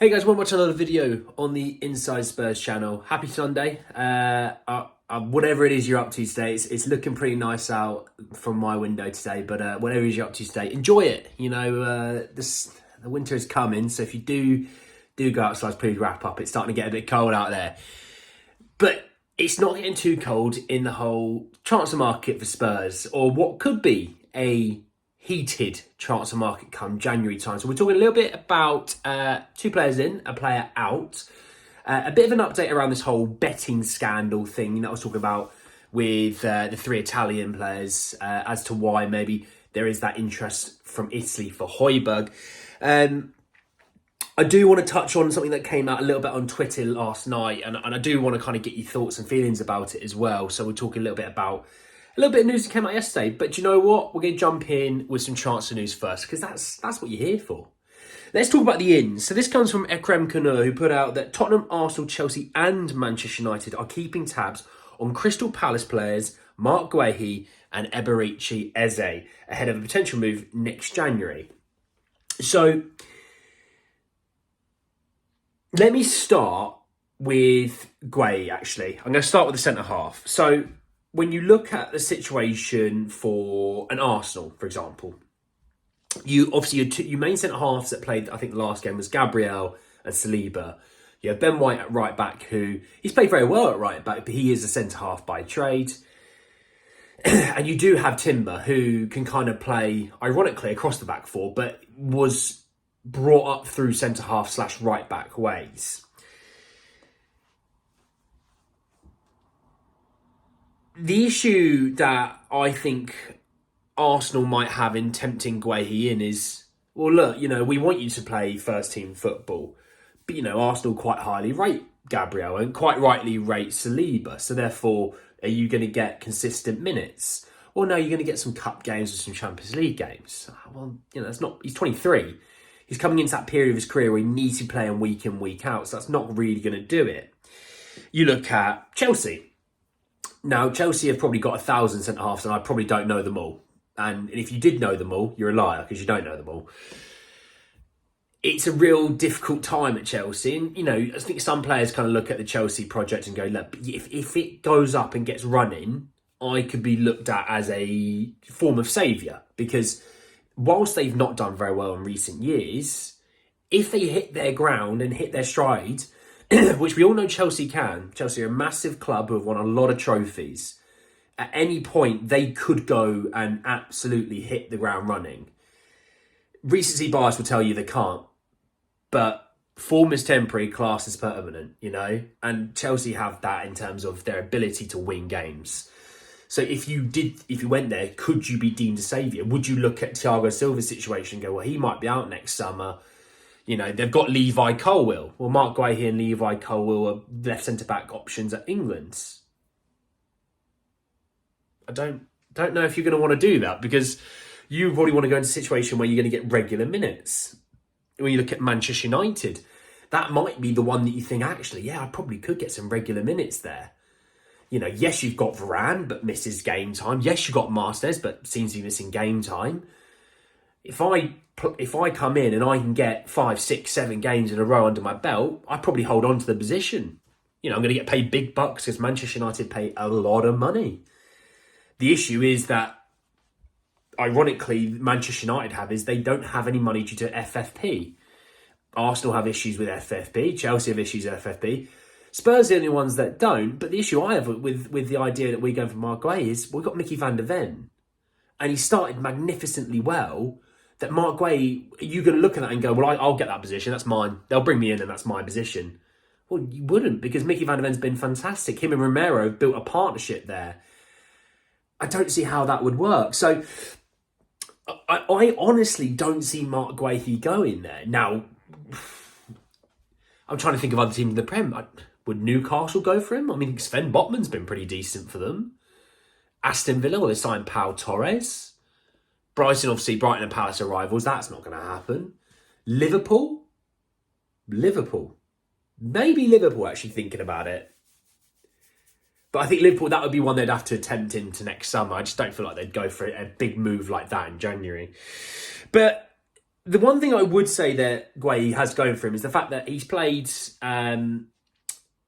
Hey guys, want to watch another video on the Inside Spurs channel. Happy Sunday. Whatever it is you're up to today, it's looking pretty nice out from my window today, but whatever it is you're up to today, enjoy it. You know, the winter is coming, so if you do go outside, please wrap up. It's starting to get a bit cold out there. But it's not getting too cold in the whole transfer market for Spurs, or what could be a heated transfer market come January time. So we're talking a little bit about 2 players in, a player out. A bit of an update around this whole betting scandal thing that I was talking about with the 3 Italian players as to why maybe there is that interest from Italy for Højbjerg. I do want to touch on something that came out a little bit on Twitter last night, and I do want to kind of get your thoughts and feelings about it as well. So we're talking a little bit of news that came out yesterday. But do you know what? We're going to jump in with some transfer news first, because that's what you're here for. Let's talk about the ins. So this comes from Ekrem Kanur, who put out that Tottenham, Arsenal, Chelsea and Manchester United are keeping tabs on Crystal Palace players Marc Guehi and Eberechi Eze ahead of a potential move next January. So let me start with Guehi, actually. I'm going to start with the centre-half. So when you look at the situation for an Arsenal, for example, you obviously your main centre halves that played, I think the last game was Gabriel and Saliba. You have Ben White at right back, who he's played very well at right back, but he is a centre half by trade. And you do have Timber, who can kind of play, ironically, across the back four, but was brought up through centre half / right back ways. The issue that I think Arsenal might have in tempting Guehi in is, well, look, you know, we want you to play first team football, but, you know, Arsenal quite highly rate Gabriel and quite rightly rate Saliba. So therefore, are you going to get consistent minutes? Or no, you're going to get some cup games or some Champions League games. Well, you know, that's not, he's 23. He's coming into that period of his career where he needs to play week in, week out. So that's not really going to do it. You look at Chelsea. Now, Chelsea have probably got 1,000 centre-halves, and I probably don't know them all. And if you did know them all, you're a liar, because you don't know them all. It's a real difficult time at Chelsea. And, you know, I think some players kind of look at the Chelsea project and go, look, if it goes up and gets running, I could be looked at as a form of saviour. Because whilst they've not done very well in recent years, if they hit their ground and hit their stride, which we all know Chelsea can. Chelsea are a massive club who have won a lot of trophies. At any point, they could go and absolutely hit the ground running. Recency bias will tell you they can't. But form is temporary, class is permanent, you know? And Chelsea have that in terms of their ability to win games. So if you went there, could you be deemed a saviour? Would you look at Thiago Silva's situation and go, well, he might be out next summer. You know, they've got Levi Colwill. Well, Marc Guehi and Levi Colwill are left centre-back options at England. I don't know if you're going to want to do that, because you probably want to go into a situation where you're going to get regular minutes. When you look at Manchester United, that might be the one that you think, actually, yeah, I probably could get some regular minutes there. You know, yes, you've got Varane, but misses game time. Yes, you've got Martinez, but seems to be missing game time. If I come in and I can get 5, 6, 7 games in a row under my belt, I probably hold on to the position. You know, I'm going to get paid big bucks because Manchester United pay a lot of money. The issue is that, ironically, Manchester United they don't have any money due to FFP. Arsenal have issues with FFP. Chelsea have issues with FFP. Spurs are the only ones that don't. But the issue I have with the idea that we're going for Marc Guehi is we've got Mickey van der Ven. And he started magnificently well. That Marc Guehi, you're going to look at that and go, well, I'll get that position. That's mine. They'll bring me in and that's my position. Well, you wouldn't, because Mickey van der Ven's been fantastic. Him and Romero have built a partnership there. I don't see how that would work. So I honestly don't see Marc Guehi going there. Now, I'm trying to think of other teams in the Prem. Would Newcastle go for him? I mean, Sven Botman's been pretty decent for them. Aston Villa, well, they signed Pau Torres. Brighton and Palace are rivals. That's not going to happen. Liverpool. Maybe Liverpool actually thinking about it. But I think Liverpool, that would be one they'd have to attempt into next summer. I just don't feel like they'd go for a big move like that in January. But The one thing I would say that Guehi has going for him is the fact that he's played, I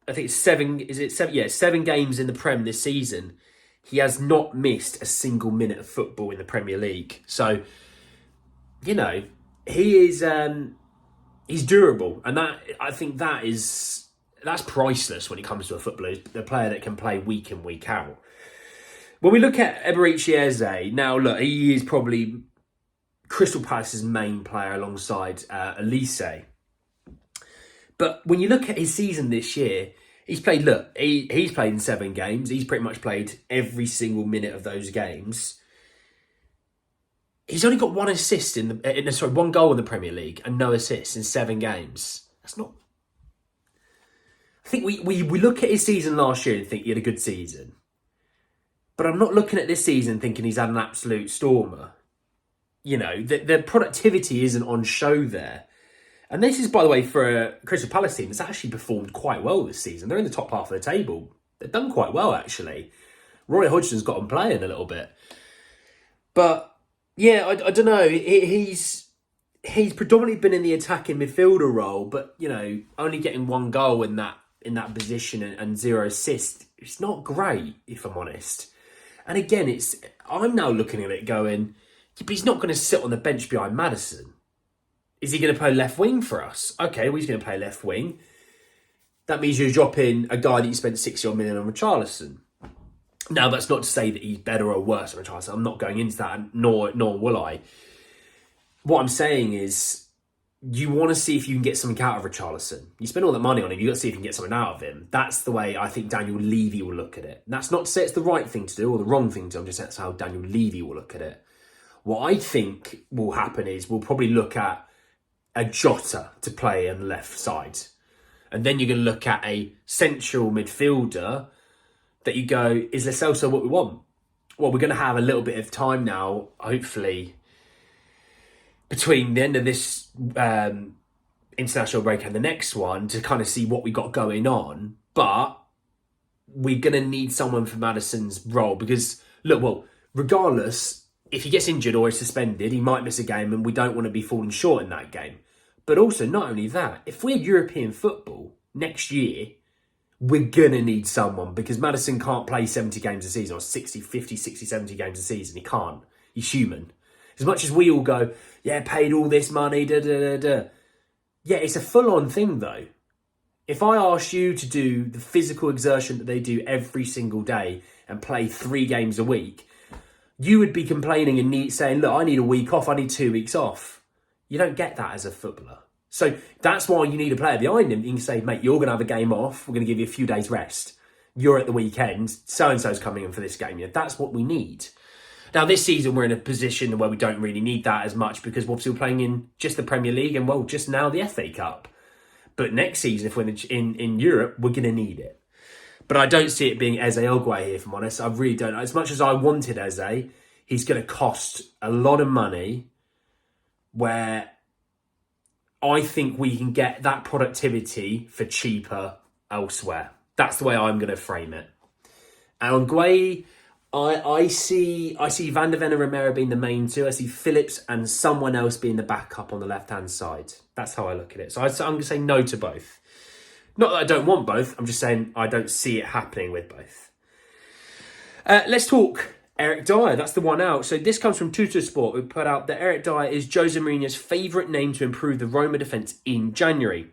think it's seven. Is it seven? Yeah, 7 games in the Prem this season. He has not missed a single minute of football in the Premier League. So, he is he's durable, and that I think that's priceless when it comes to a footballer, a player that can play week in, week out. When we look at Eberechi, now look, he is probably Crystal Palace's main player alongside Elise. But when you look at his season this year, he's played in 7 games. He's pretty much played every single minute of those games. He's only got 1 assist one goal in the Premier League and no assists in 7 games. That's not. I think we look at his season last year and think he had a good season. But I'm not looking at this season thinking he's had an absolute stormer. The productivity isn't on show there. And this is, by the way, for a Crystal Palace team that's actually performed quite well this season. They're in the top half of the table. They've done quite well, actually. Roy Hodgson's got them playing a little bit. But, yeah, I don't know. He's predominantly been in the attacking midfielder role, but, only getting 1 goal in that position and 0 assists. It's not great, if I'm honest. And again, I'm now looking at it going, but he's not going to sit on the bench behind Maddison. Is he going to play left wing for us? Okay, well, he's going to play left wing. That means you're dropping a guy that you spent 60 odd million on Richarlison. Now, that's not to say that he's better or worse than Richarlison. I'm not going into that, nor will I. What I'm saying is, you want to see if you can get something out of Richarlison. You spend all that money on him, you've got to see if you can get something out of him. That's the way I think Daniel Levy will look at it. And that's not to say it's the right thing to do or the wrong thing to do. I'm just saying that's how Daniel Levy will look at it. What I think will happen is we'll probably look at a Jota to play on the left side. And then you're going to look at a central midfielder that you go, is Lo Celso what we want? Well, we're going to have a little bit of time now, hopefully, between the end of this international break and the next one to kind of see what we got going on. But we're going to need someone for Maddison's role because, regardless, if he gets injured or is suspended, he might miss a game and we don't want to be falling short in that game. But also, not only that, if we're European football next year, we're going to need someone because Maddison can't play 70 games a season or 60, 50, 60, 70 games a season. He can't. He's human. As much as we all go, yeah, paid all this money, Yeah, it's a full-on thing, though. If I asked you to do the physical exertion that they do every single day and play 3 games a week, you would be complaining and saying, look, I need a week off, I need 2 weeks off. You don't get that as a footballer. So that's why you need a player behind him. You can say, mate, you're going to have a game off. We're going to give you a few days rest. You're at the weekend. So-and-so's coming in for this game. Yeah, that's what we need. Now, this season, we're in a position where we don't really need that as much because obviously we're playing in just the Premier League and, just now the FA Cup. But next season, if we're in Europe, we're going to need it. But I don't see it being Eze Ogwe here, if I'm honest. I really don't. As much as I wanted Eze, he's going to cost a lot of money where I think we can get that productivity for cheaper elsewhere. That's the way I'm going to frame it. And on Guehi, I see Van der Ven and Romero being the main two. I see Phillips and someone else being the backup on the left-hand side. That's how I look at it. So I'm going to say no to both. Not that I don't want both. I'm just saying I don't see it happening with both. Let's talk Eric Dier. That's the one out. So this comes from Tuttosport, who put out that Eric Dier is Jose Mourinho's favourite name to improve the Roma defence in January.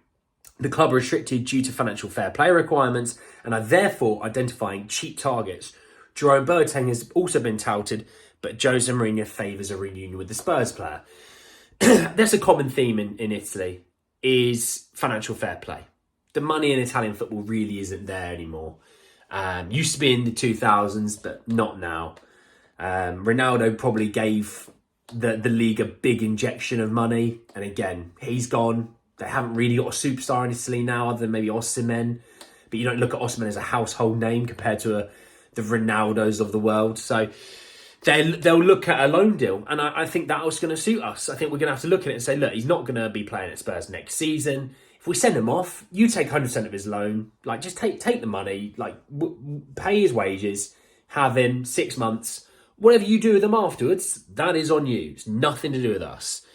The club are restricted due to financial fair play requirements and are therefore identifying cheap targets. Jerome Boateng has also been touted, but Jose Mourinho favours a reunion with the Spurs player. That's a common theme in Italy, is financial fair play. The money in Italian football really isn't there anymore. Used to be in the 2000s, but not now. Ronaldo probably gave the league a big injection of money. And again, he's gone. They haven't really got a superstar in Italy now other than maybe Osimhen. But you don't look at Osimhen as a household name compared to the Ronaldos of the world. So they'll look at a loan deal. And I think that was going to suit us. I think we're going to have to look at it and say, look, he's not going to be playing at Spurs next season. If we send him off, you take 100% of his loan. Like, just take the money. Like, pay his wages. Have him 6 months. Whatever you do with them afterwards, that is on you. It's nothing to do with us.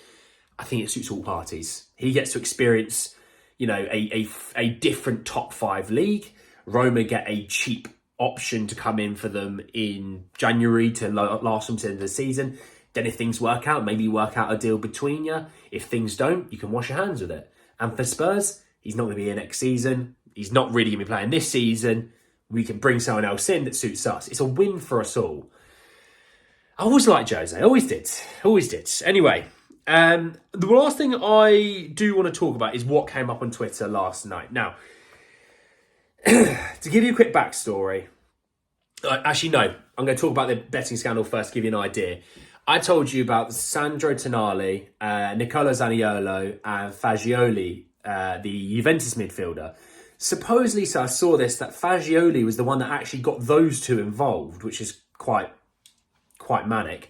I think it suits all parties. He gets to experience, a different top 5 league. Roma get a cheap option to come in for them in January to last them to the end of the season. Then if things work out, maybe work out a deal between you. If things don't, you can wash your hands with it. And for Spurs, he's not going to be here next season. He's not really going to be playing this season. We can bring someone else in that suits us. It's a win for us all. I always liked Jose. Always did. Anyway, the last thing I do want to talk about is what came up on Twitter last night. Now, to give you a quick backstory, actually, no, I'm going to talk about the betting scandal first, give you an idea. I told you about Sandro Tonali, Nicola Zaniolo, and Fagioli, the Juventus midfielder. Supposedly, so I saw this, that Fagioli was the one that actually got those two involved, which is quite manic,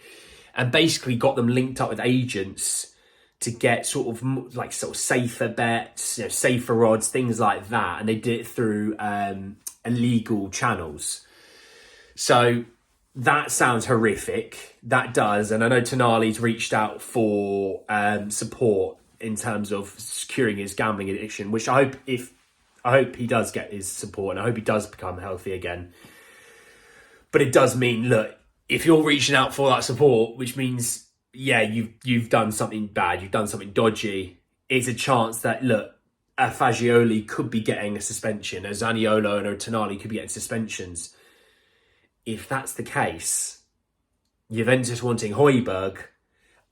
and basically got them linked up with agents to get sort of safer bets, safer odds, things like that. And they did it through illegal channels. So that sounds horrific. That does. And I know Tonali's reached out for support in terms of securing his gambling addiction, which I hope he does get his support, and I hope he does become healthy again. But it does mean, look, if you're reaching out for that support, which means, yeah, you've done something bad, you've done something dodgy, it's a chance that, look, a Fagioli could be getting a suspension, a Zaniolo and a Tonali could be getting suspensions. If that's the case, Juventus wanting Højbjerg,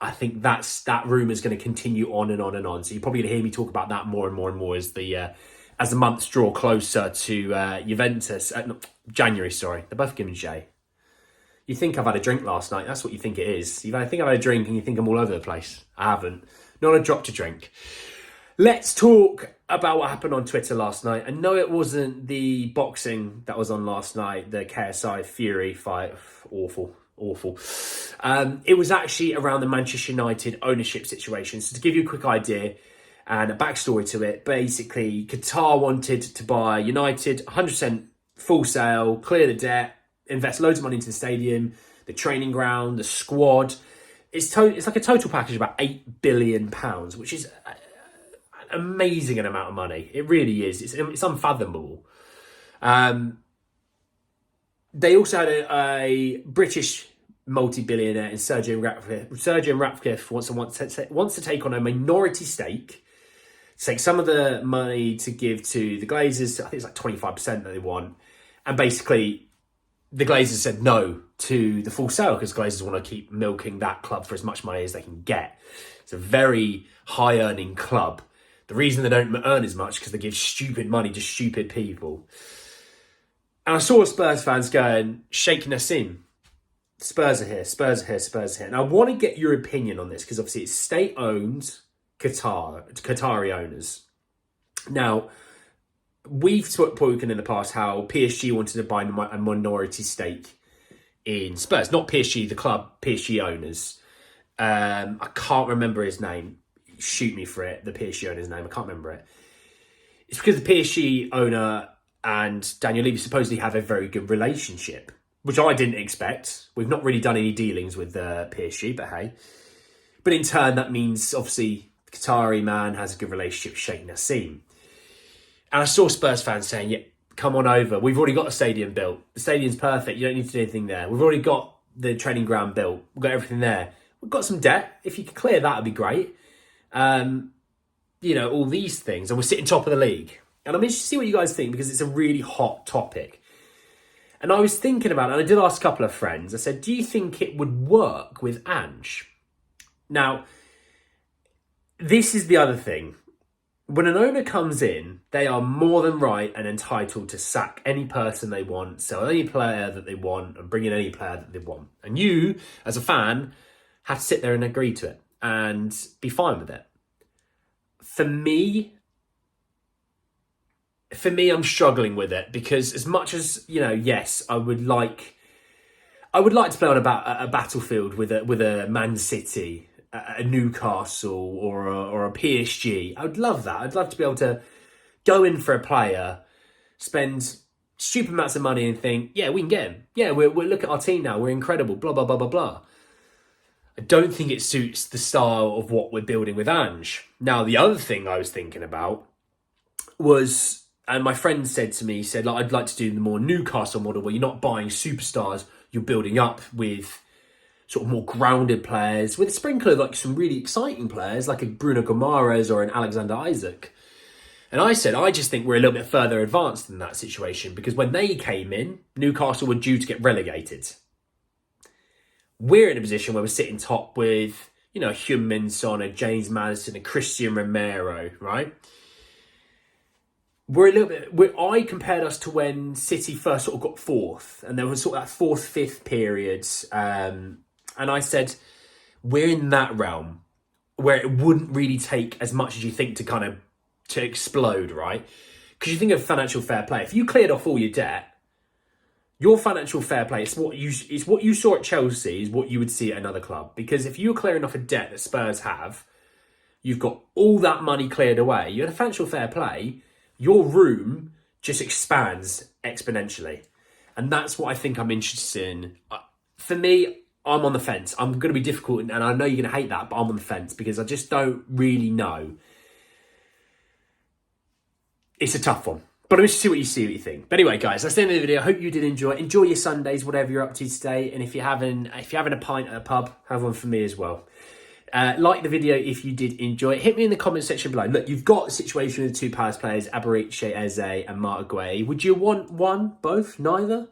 I think that rumour is going to continue on and on and on. So you're probably going to hear me talk about that more and more and more as the months draw closer to Juventus. January, sorry. They're both giving J. You think I've had a drink last night. That's what you think it is. You think I've had a drink and you think I'm all over the place. I haven't. Not a drop to drink. Let's talk about what happened on Twitter last night. I know it wasn't the boxing that was on last night, the KSI Fury fight. Awful. It was actually around the Manchester United ownership situation. So to give you a quick idea and a backstory to it, basically Qatar wanted to buy United 100% full sale, clear the debt, invest loads of money into the stadium, the training ground, the squad. It's like a total package of about £8 billion, which is an amazing amount of money. It really is. It's unfathomable. They also had a British multi-billionaire in Sergio Ratcliffe. Sergio Ratcliffe wants to take on a minority stake, take some of the money to give to the Glazers. I think it's like 25% that they want. And basically, the Glazers said no to the full sale because Glazers want to keep milking that club for as much money as they can get. It's a very high-earning club. The reason they don't earn as much is because they give stupid money to stupid people. And I saw Spurs fans going, Sheikh Nassim, Spurs are here, Spurs are here, Spurs are here. And I want to get your opinion on this because obviously it's state-owned Qatari owners. Now, we've spoken in the past how PSG wanted to buy a minority stake in Spurs. Not PSG, the club, PSG owners. I can't remember his name. Shoot me for it, the PSG owner's name. I can't remember it. It's because the PSG owner and Daniel Levy supposedly have a very good relationship, which I didn't expect. We've not really done any dealings with PSG, but hey. But in turn, that means, obviously, the Qatari man has a good relationship with Sheikh Nassim. And I saw Spurs fans saying, yeah, come on over. We've already got a stadium built. The stadium's perfect. You don't need to do anything there. We've already got the training ground built. We've got everything there. We've got some debt. If you could clear that, it'd be great. All these things. And we're sitting top of the league. And I'm interested to see what you guys think because it's a really hot topic. And I was thinking about it, and I did ask a couple of friends. I said, do you think it would work with Ange? Now, this is the other thing. When an owner comes in, they are more than right and entitled to sack any person they want, sell any player that they want, and bring in any player that they want. And you, as a fan, have to sit there and agree to it and be fine with it. For me, I'm struggling with it because as much as, yes, I would like to play on a battlefield with a Man City, a Newcastle or a PSG. I would love that. I'd love to be able to go in for a player, spend stupid amounts of money and think, yeah, we can get him. Yeah, we're look at our team now. We're incredible, blah, blah, blah, blah, blah. I don't think it suits the style of what we're building with Ange. Now, the other thing I was thinking about was, and my friend said to me, he said, like, I'd like to do the more Newcastle model where you're not buying superstars, you're building up with sort of more grounded players, with a sprinkle of like some really exciting players like a Bruno Guimaraes or an Alexander Isak. And I said, I just think we're a little bit further advanced than that situation, because when they came in, Newcastle were due to get relegated. We're in a position where we're sitting top with, you know, a Heung-min Son, a James Maddison, a Christian Romero, right? We're a little bit... I compared us to when City first sort of got fourth, and there was sort of that fourth, fifth period. And I said, we're in that realm where it wouldn't really take as much as you think to explode, right? Because you think of financial fair play. If you cleared off all your debt, your financial fair play, it's what you saw at Chelsea is what you would see at another club. Because if you're clearing off a debt that Spurs have, you've got all that money cleared away. You had a financial fair play, your room just expands exponentially. And that's what I think I'm interested in. For me, I'm on the fence. I'm going to be difficult, and I know you're going to hate that, but I'm on the fence because I just don't really know. It's a tough one. But I'm interested to see what you think. But anyway, guys, that's the end of the video. I hope you did enjoy it. Enjoy your Sundays, whatever you're up to today. And if you're having a pint at a pub, have one for me as well. Like the video if you did enjoy it. Hit me in the comment section below. Look, you've got a situation with the two Palace players, Eberechi, Eze, and Marc Guehi. Would you want one, both, neither?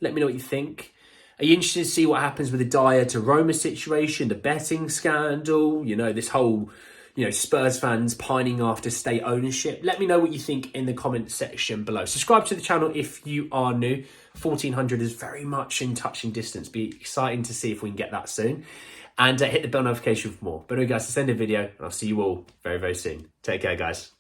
Let me know what you think. Are you interested to see what happens with the Dier to Roma situation, the betting scandal, you know, this whole... you know, Spurs fans pining after state ownership? Let me know what you think in the comment section below. Subscribe to the channel if you are new. 1400 is very much in touching distance. Be exciting to see if we can get that soon. And hit the bell notification for more. But anyway, guys, let's end the video. And I'll see you all very, very soon. Take care, guys.